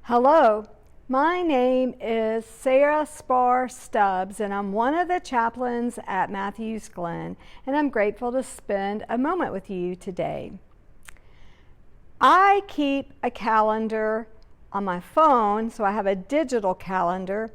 Hello, my name is Sarah Spar Stubbs, and I'm one of the chaplains at Matthews Glen, and I'm grateful to spend a moment with you today. I keep a calendar on my phone, so I have a digital calendar,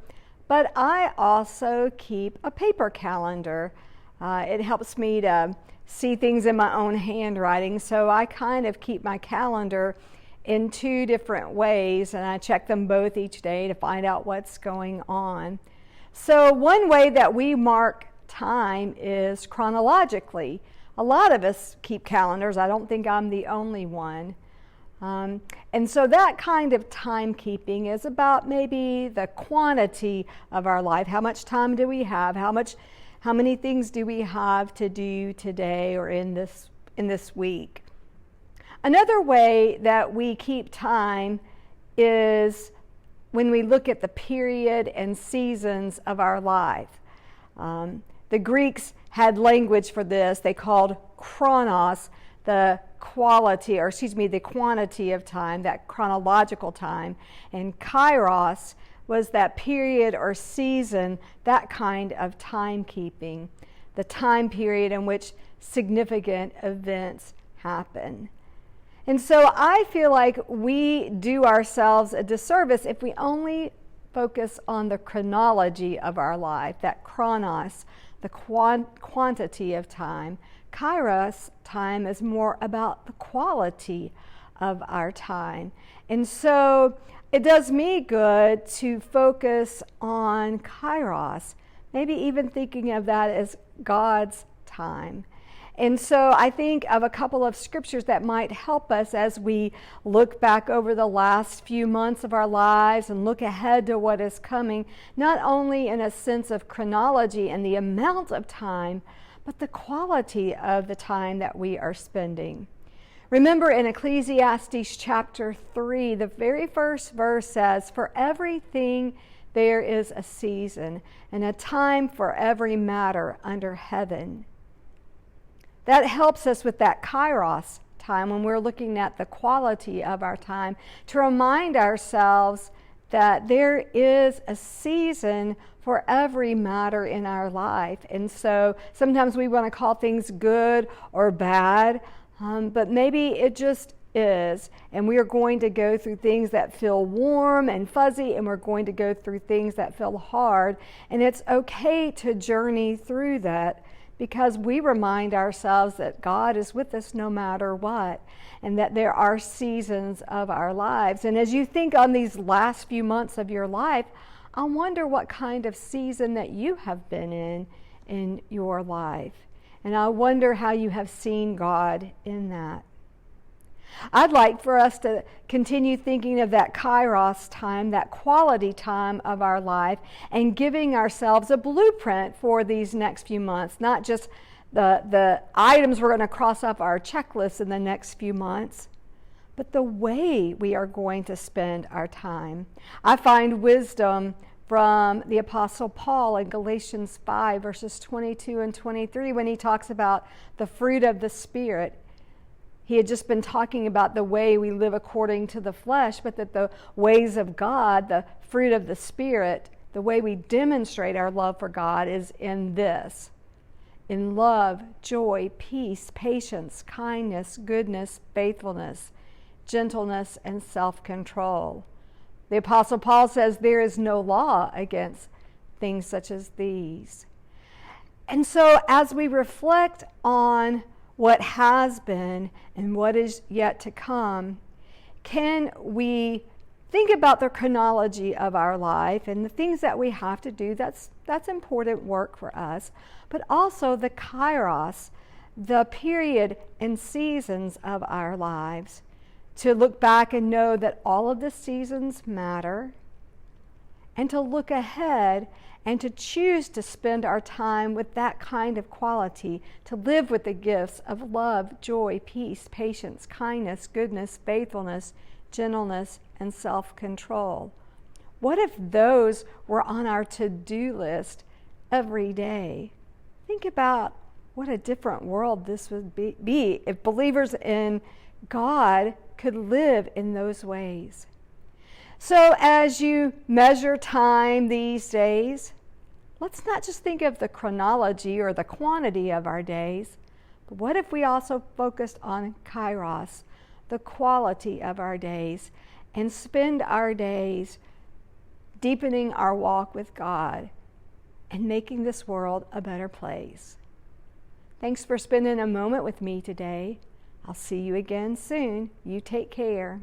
but I also keep a paper calendar. It helps me to see things in my own handwriting, so I kind of keep my calendar in two different ways, and I check them both each day to find out what's going on. So one way that we mark time is chronologically. A lot of us keep calendars. I don't think I'm the only one. And so that kind of timekeeping is about maybe the quantity of our life. How much time do we have? How many things do we have to do today or in this week? Another way that we keep time is when we look at the period and seasons of our life. The Greeks had language for this. They called chronos the quantity of time, that chronological time, and kairos was that period or season, that kind of timekeeping, the time period in which significant events happen. And so I feel like we do ourselves a disservice if we only focus on the chronology of our life, that chronos, the quantity of time. Kairos, time, is more about the quality of our time. And so it does me good to focus on kairos, maybe even thinking of that as God's time. And so I think of a couple of scriptures that might help us as we look back over the last few months of our lives and look ahead to what is coming, not only in a sense of chronology and the amount of time, but the quality of the time that we are spending. Remember in Ecclesiastes chapter 3, the very first verse says, "For everything there is a season, and a time for every matter under heaven." That helps us with that kairos time when we're looking at the quality of our time to remind ourselves that there is a season for every matter in our life. And so sometimes we want to call things good or bad, but maybe it just is. And we are going to go through things that feel warm and fuzzy, and we're going to go through things that feel hard. And it's okay to journey through that, because we remind ourselves that God is with us no matter what, and that there are seasons of our lives. And as you think on these last few months of your life, I wonder what kind of season that you have been in your life. And I wonder how you have seen God in that. I'd like for us to continue thinking of that kairos time, that quality time of our life, and giving ourselves a blueprint for these next few months, not just the items we're going to cross off our checklist in the next few months, but the way we are going to spend our time. I find wisdom from the Apostle Paul in Galatians 5, verses 22 and 23, when he talks about the fruit of the Spirit. He had just been talking about the way we live according to the flesh, but that the ways of God, the fruit of the Spirit, the way we demonstrate our love for God is in this: in love, joy, peace, patience, kindness, goodness, faithfulness, gentleness, and self-control. The Apostle Paul says there is no law against things such as these. And so as we reflect on what has been and what is yet to come, can we think about the chronology of our life and the things that we have to do? That's important work for us. But also the kairos, the period and seasons of our lives, to look back and know that all of the seasons matter, and to look ahead and to choose to spend our time with that kind of quality, to live with the gifts of love, joy, peace, patience, kindness, goodness, faithfulness, gentleness, and self-control. What if those were on our to-do list every day? Think about what a different world this would be if believers in God could live in those ways. So as you measure time these days, let's not just think of the chronology or the quantity of our days, but what if we also focused on kairos, the quality of our days, and spend our days deepening our walk with God and making this world a better place. Thanks for spending a moment with me today. I'll see you again soon. You take care.